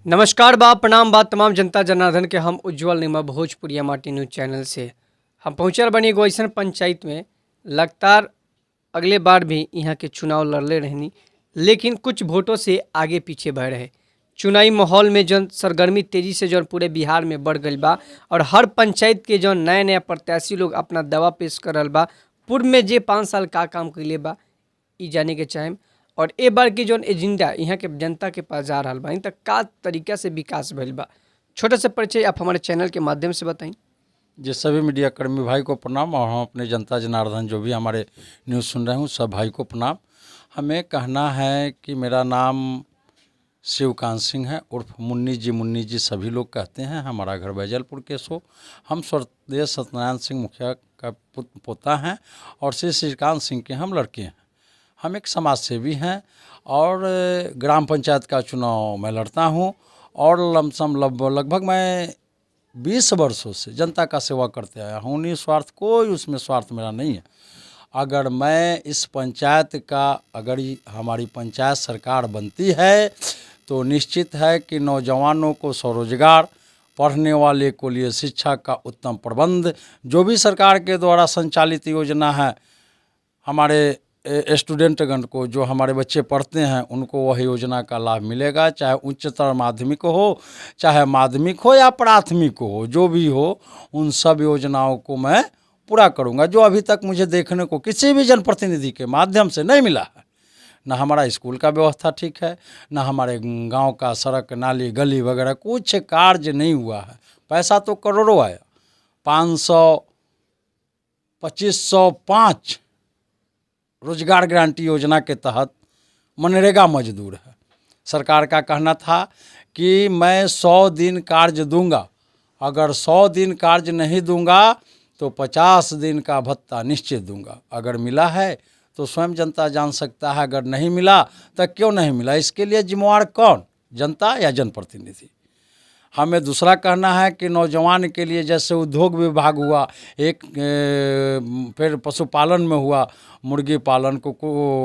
नमस्कार बा प्रणाम बा तमाम जनता जनार्दन के। हम उज्जवल निमा भोजपुरिया माटी न्यूज चैनल से हम पहुँचल बनी एगो ऐसन पंचायत में लगातार अगले बार भी यहाँ के चुनाव लड़ले रहनी, लेकिन कुछ वोटों से आगे पीछे बढ़ रहे। चुनावी माहौल में जौन सरगर्मी तेजी से जौन पूरे बिहार में बढ़ गई बा और हर पंचायत के जौन नया नया प्रत्याशी लोग अपना दावा पेश कर रहल बा। पूर्व में जे 5 साल का काम कैले बा ई जाने के चाहेम और ए बार के जौन एजेंडा यहाँ के जनता के पास जा रहा बा तक का तरीका से विकास भइल बा। छोटा सा परिचय आप हमारे चैनल के माध्यम से बताएं। जी, सभी मीडिया कर्मी भाई को प्रणाम और हम अपने जनता जनार्दन जो भी हमारे न्यूज़ सुन रहे हूँ सब भाई को प्रणाम। हमें कहना है कि मेरा नाम शिवकांत सिंह है उर्फ मुन्नी जी सभी लोग कहते हैं। हमारा घर बैजलपुर के सो हम स्वर्गीय सत्यनारायण सिंह मुखिया का पोता हैं और श्री श्रीकांत सिंह के हम लड़के हैं। हम एक समाज सेवी हैं और ग्राम पंचायत का चुनाव मैं लड़ता हूं और लमसम लगभग मैं 20 वर्षों से जनता का सेवा करते आया हूँ। निस्वार्थ कोई उसमें स्वार्थ मेरा नहीं है। अगर मैं इस पंचायत का हमारी पंचायत सरकार बनती है तो निश्चित है कि नौजवानों को स्वरोजगार, पढ़ने वाले को लिए शिक्षा का उत्तम प्रबंध, जो भी सरकार के द्वारा संचालित योजना है हमारे स्टूडेंटगण को, जो हमारे बच्चे पढ़ते हैं उनको वह योजना का लाभ मिलेगा। चाहे उच्चतर माध्यमिक हो, चाहे माध्यमिक हो या प्राथमिक हो, जो भी हो उन सब योजनाओं को मैं पूरा करूंगा जो अभी तक मुझे देखने को किसी भी जनप्रतिनिधि के माध्यम से नहीं मिला है। ना हमारा स्कूल का व्यवस्था ठीक है, ना हमारे गांव का सड़क नाली गली वगैरह कुछ कार्य नहीं हुआ है। पैसा तो करोड़ों आया, 500 2505 रोजगार गारंटी योजना के तहत मनरेगा मजदूर है। सरकार का कहना था कि मैं 100 दिन कार्य दूंगा, अगर 100 दिन कार्य नहीं दूंगा तो 50 दिन का भत्ता निश्चित दूंगा। अगर मिला है तो स्वयं जनता जान सकता है, अगर नहीं मिला तो क्यों नहीं मिला, इसके लिए जिम्मेवार कौन, जनता या जनप्रतिनिधि। हमें दूसरा कहना है कि नौजवान के लिए जैसे उद्योग विभाग हुआ, एक फिर पशुपालन में हुआ, मुर्गी पालन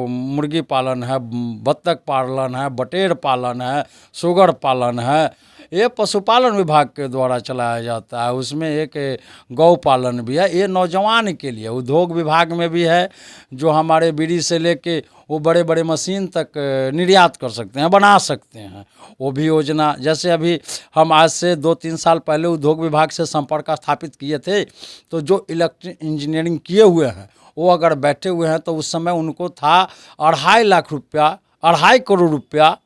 मुर्गी पालन है, बत्तख पालन है, बटेर पालन है, सुगर पालन है, ये पशुपालन विभाग के द्वारा चलाया जाता है। उसमें एक गौ पालन भी है, ये नौजवान के लिए। उद्योग विभाग में भी है, जो हमारे बीड़ी से लेके वो बड़े बड़े मशीन तक निर्यात कर सकते हैं, बना सकते हैं, वो भी योजना। जैसे अभी हम आज से 2-3 साल पहले उद्योग विभाग से संपर्क स्थापित किए थे, तो जो इलेक्ट्रिक इंजीनियरिंग किए हुए हैं वो अगर बैठे हुए हैं तो उस समय उनको था 2.5 लाख रुपया, 2.5 करोड़ रुपया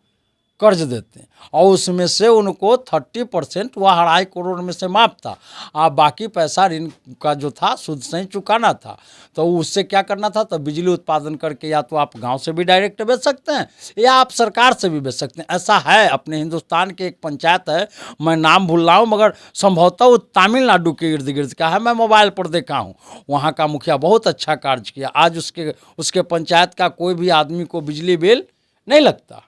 कर्ज देते हैं और उसमें से उनको 30% वह 2.5 करोड़ में से माफ था। बाकी पैसा ऋण का जो था सूद से चुकाना था। तो उससे क्या करना था, तो बिजली उत्पादन करके या तो आप गांव से भी डायरेक्ट बेच सकते हैं या आप सरकार से भी बेच सकते हैं। ऐसा है अपने हिंदुस्तान के एक पंचायत है, मैं नाम भूल रहा हूँ मगर संभवतः वो तमिलनाडु के इर्द गिर्द का है, मैं मोबाइल पर देखा हूँ। वहाँ का मुखिया बहुत अच्छा कार्य किया। आज उसके पंचायत का कोई भी आदमी को बिजली बिल नहीं लगता,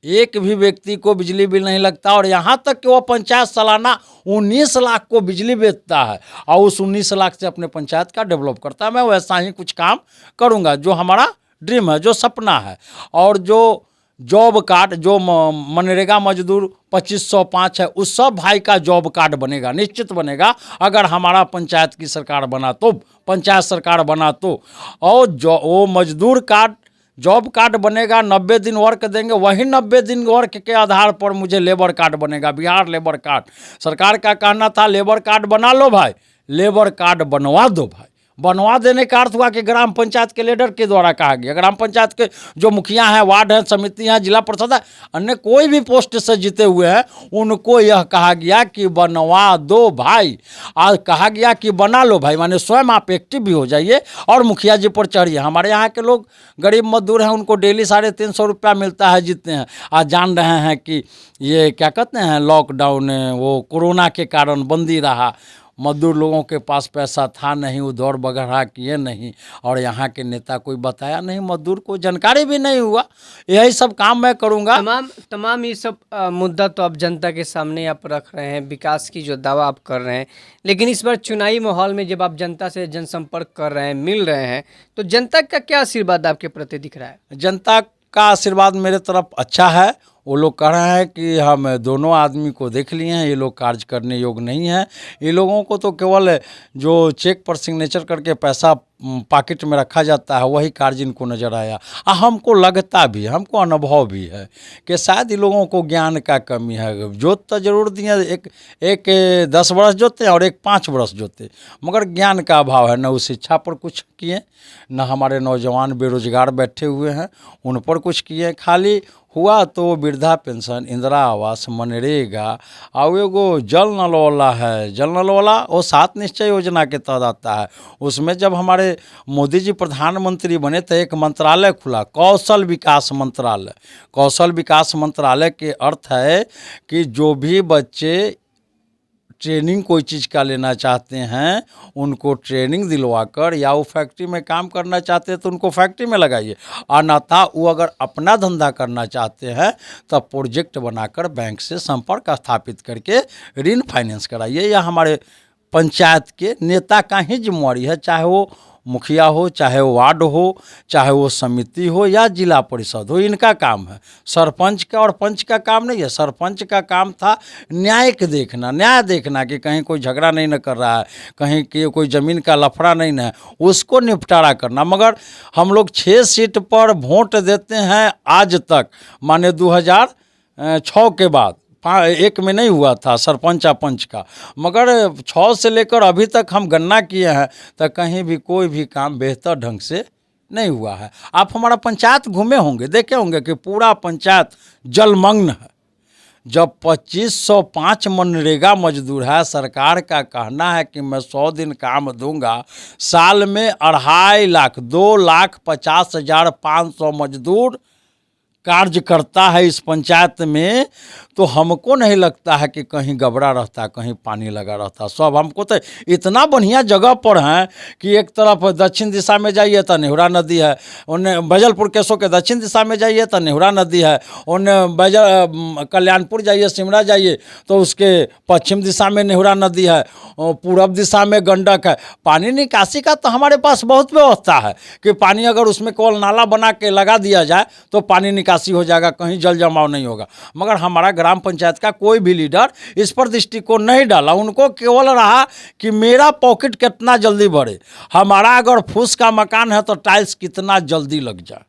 एक भी व्यक्ति को बिजली बिल नहीं लगता। और यहाँ तक कि वह पंचायत सालाना 19 लाख को बिजली बेचता है और उस 19 लाख से अपने पंचायत का डेवलप करता है। मैं वैसा ही कुछ काम करूँगा जो हमारा ड्रीम है, जो सपना है। और जो जॉब कार्ड, जो मनरेगा मजदूर 2505 है, उस सब भाई का जॉब कार्ड बनेगा, निश्चित बनेगा अगर हमारा पंचायत की सरकार बना तो, पंचायत सरकार बना तो। और जो वो मजदूर कार्ड, जॉब कार्ड बनेगा, 90 दिन वर्क देंगे, वही 90 दिन वर्क के आधार पर मुझे लेबर कार्ड बनेगा, बिहार लेबर कार्ड। सरकार का कहना था लेबर कार्ड बना लो भाई, लेबर कार्ड बनवा दो भाई। बनवा देने का अर्थ हुआ कि ग्राम पंचायत के लीडर के द्वारा कहा गया, ग्राम पंचायत के जो मुखिया हैं, वार्ड हैं, समिति हैं, जिला परिषद है, अन्य कोई भी पोस्ट से जीते हुए हैं, उनको यह कहा गया कि बनवा दो भाई। आज कहा गया कि बना लो भाई, माने स्वयं आप एक्टिव भी हो जाइए और मुखिया जी पर चढ़िए। हमारे यहाँ के लोग गरीब मजदूर हैं, उनको डेली 350 रुपया मिलता है, जीतते हैं। आज जान रहे हैं कि ये क्या कहते हैं, लॉकडाउन, वो कोरोना के कारण बंदी रहा, मजदूर लोगों के पास पैसा था नहीं, वो दौड़ बगड़ा किए नहीं और यहाँ के नेता कोई बताया नहीं, मजदूर को जानकारी भी नहीं हुआ। यही सब काम मैं करूँगा। तमाम ये सब मुद्दा तो आप जनता के सामने आप रख रहे हैं, विकास की जो दावा आप कर रहे हैं, लेकिन इस बार चुनावी माहौल में जब आप जनता से जनसंपर्क कर रहे हैं, मिल रहे हैं, तो जनता का क्या आशीर्वाद आपके प्रति दिख रहा है? जनता का आशीर्वाद मेरे तरफ अच्छा है। वो लोग कह रहे हैं कि हम दोनों आदमी को देख लिए हैं, ये लोग कार्य करने योग्य नहीं हैं। ये लोगों को तो केवल जो चेक पर सिग्नेचर करके पैसा पॉकेट में रखा जाता है वही कार्य इनको नज़र आया। हमको लगता भी, हमको अनुभव भी है कि शायद इन लोगों को ज्ञान का कमी है। जोत तो जरूर दिए, एक 10 बरस जोते और एक 5 बरस जोते, मगर ज्ञान का अभाव है। न उस शिक्षा पर कुछ किए, न हमारे नौजवान बेरोजगार बैठे हुए हैं उन पर कुछ किए। खाली हुआ तो वृद्धा पेंशन, इंदिरा आवास, मनरेगा और एगो जल नल वाला है। जल नल वाला वो 7 निश्चय योजना के तहत आता है। उसमें जब हमारे मोदी जी प्रधानमंत्री बने तो एक मंत्रालय खुला, कौशल विकास मंत्रालय। कौशल विकास मंत्रालय के अर्थ है कि जो भी बच्चे ट्रेनिंग कोई चीज़ का लेना चाहते हैं उनको ट्रेनिंग दिलवाकर, या वो फैक्ट्री में काम करना चाहते हैं तो उनको फैक्ट्री में लगाइए, अन्यथा वो अगर अपना धंधा करना चाहते हैं तब प्रोजेक्ट बनाकर बैंक से संपर्क स्थापित करके ऋण फाइनेंस कराइए। यह हमारे पंचायत के नेता का ही जिम्मेवारी है, चाहे वो मुखिया हो, चाहे वो वार्ड हो, चाहे वो समिति हो या जिला परिषद हो, इनका काम है। सरपंच का और पंच का काम नहीं है। सरपंच का काम था न्याय देखना कि कहीं कोई झगड़ा नहीं न कर रहा है, कहीं कि कोई ज़मीन का लफड़ा नहीं न है, उसको निपटारा करना। मगर हम लोग 6 सीट पर वोट देते हैं आज तक, माने 2006 के बाद, एक में नहीं हुआ था सरपंच या पंच का, मगर 6 से लेकर अभी तक हम गणना किए हैं तो कहीं भी कोई भी काम बेहतर ढंग से नहीं हुआ है। आप हमारा पंचायत घूमे होंगे, देखे होंगे कि पूरा पंचायत जलमग्न है। जब 2505 मनरेगा मजदूर है, सरकार का कहना है कि मैं 100 दिन काम दूंगा, साल में 2.5 लाख 2,50,500 मजदूर कार्य करता है इस पंचायत में, तो हमको नहीं लगता है कि कहीं गबड़ा रहता, कहीं पानी लगा रहता। सब हमको तो इतना बढ़िया जगह पर हैं कि एक तरफ दक्षिण दिशा में जाइए तो नेहुरा नदी है, उन्हें बजलपुर केसो के दक्षिण दिशा में जाइए तो नेहुरा नदी है, उन्हें कल्याणपुर जाइए, सिमरा जाइए तो उसके पश्चिम दिशा में नेहुरा नदी है, पूरब दिशा में गंडक है। पानी निकासी का तो हमारे पास बहुत व्यवस्था है कि पानी अगर उसमें केवल नाला बना के लगा दिया जाए तो पानी निकासी हो जाएगा, कहीं जल जमाव नहीं होगा। मगर हमारा ग्राम पंचायत का कोई भी लीडर इस पर दृष्टिकोण नहीं डाला। उनको केवल रहा कि मेरा पॉकेट कितना जल्दी भरे, हमारा अगर फूस का मकान है तो टाइल्स कितना जल्दी लग जाए।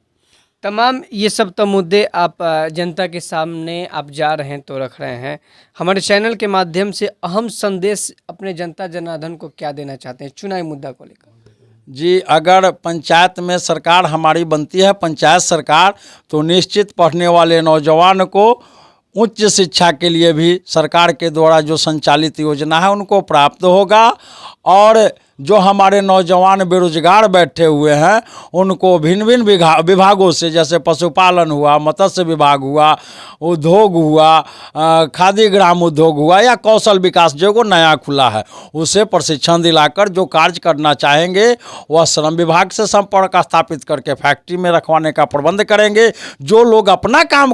तमाम ये सब तो मुद्दे आप जनता के सामने आप जा रहे हैं तो रख रहे हैं। हमारे चैनल के माध्यम से अहम संदेश अपने जनता जनार्दन को क्या देना चाहते हैं चुनावी मुद्दा को लेकर? जी, अगर पंचायत में सरकार हमारी बनती है, पंचायत सरकार, तो निश्चित पढ़ने वाले नौजवान को उच्च शिक्षा के लिए भी सरकार के द्वारा जो संचालित योजना है उनको प्राप्त होगा। और जो हमारे नौजवान बेरोजगार बैठे हुए हैं उनको भिन्न भिन्न विभागों से, जैसे पशुपालन हुआ, मत्स्य विभाग हुआ, उद्योग हुआ, खादी ग्राम उद्योग हुआ, या कौशल विकास जो नया खुला है, उसे प्रशिक्षण दिलाकर जो कार्य करना चाहेंगे वह श्रम विभाग से संपर्क स्थापित करके फैक्ट्री में रखवाने का प्रबंध करेंगे। जो लोग अपना काम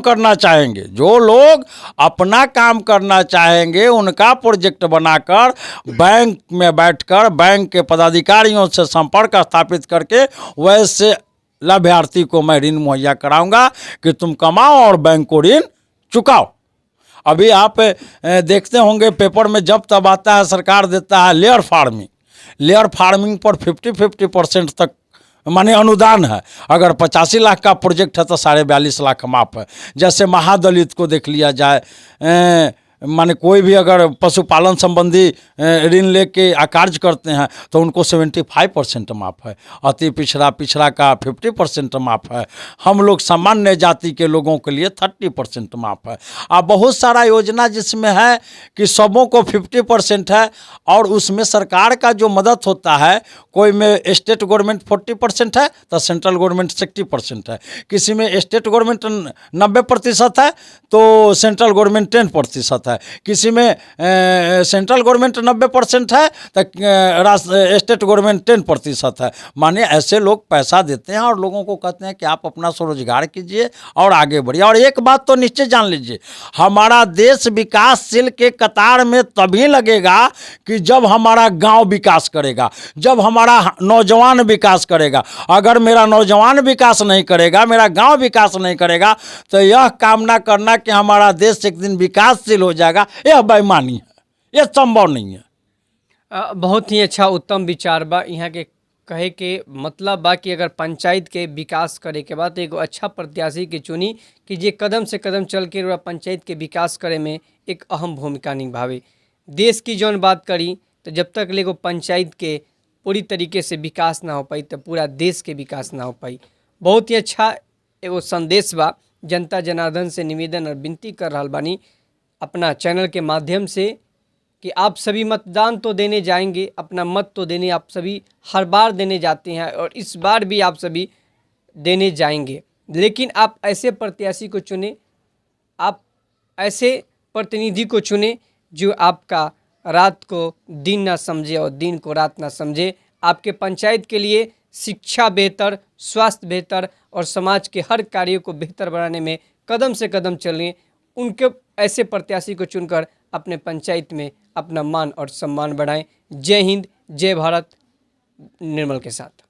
करना चाहेंगे उनका प्रोजेक्ट बनाकर बैंक में बैठकर बैंक के पदाधिकारियों से संपर्क स्थापित करके वैसे लाभार्थी को मैं ऋण मुहैया कराऊंगा कि तुम कमाओ और बैंक को ऋण चुकाओ। अभी आप देखते होंगे पेपर में जब तब आता है, सरकार देता है लेयर फार्मिंग पर 50% तक माने अनुदान है। अगर 85 लाख का प्रोजेक्ट है तो 42.5 लाख माफ है। जैसे महादलित को देख लिया जाए, माने कोई भी अगर पशुपालन संबंधी ऋण लेके कार्य करते हैं तो उनको 75% माफ है। अति पिछड़ा का 50% माफ है। हम लोग सामान्य जाति के लोगों के लिए 30% माफ है। अब बहुत सारा योजना जिसमें है कि सबों को 50% है, और उसमें सरकार का जो मदद होता है, कोई में स्टेट गवर्नमेंट 40% है तो सेंट्रल गवर्नमेंट 60% है, किसी में स्टेट गवर्नमेंट 90% है तो सेंट्रल गवर्नमेंट 10% है, किसी में सेंट्रल गवर्नमेंट 90% है तो स्टेट गवर्नमेंट 10% है। माने ऐसे लोग पैसा देते हैं और लोगों को कहते हैं कि आप अपना स्वरोजगार कीजिए और आगे बढ़िए। और एक बात तो निश्चय जान लीजिए, हमारा देश विकासशील के कतार में तभी लगेगा कि जब हमारा गांव विकास करेगा, जब हमारा नौजवान विकास करेगा। अगर मेरा नौजवान विकास नहीं करेगा, मेरा गांव विकास नहीं करेगा, तो यह कामना करना कि हमारा देश एक दिन विकासशील हो जाएगा, यह बेईमानी है, यह संभव नहीं है। बहुत ही अच्छा उत्तम विचार बा। यहाँ के कहे के मतलब बा कि अगर पंचायत के विकास करे के बाद एगो अच्छा प्रत्याशी के चुनी कि जे कदम से कदम चल के रउआ पंचायत के विकास करे में एक अहम भूमिका निभावे। देश की जौन बात करी तो जब तक एगो पंचायत के पूरी तरीके से विकास ना हो पाई तो पूरा देश के विकास ना हो पाई। बहुत ही अच्छा एगो संदेश बा। जनता जनार्दन से निवेदन और विनती कर रहा बानी अपना चैनल के माध्यम से कि आप सभी मतदान तो देने जाएंगे, अपना मत तो देने आप सभी हर बार देने जाते हैं और इस बार भी आप सभी देने जाएंगे, लेकिन आप ऐसे प्रत्याशी को चुने, आप ऐसे प्रतिनिधि को चुने जो आपका रात को दिन ना समझे और दिन को रात ना समझे। आपके पंचायत के लिए शिक्षा बेहतर, स्वास्थ्य बेहतर और समाज के हर कार्यों को बेहतर बनाने में कदम से कदम चलें। उनके ऐसे प्रत्याशी को चुनकर अपने पंचायत में अपना मान और सम्मान बढ़ाएं। जय हिंद, जय भारत। निर्मल के साथ।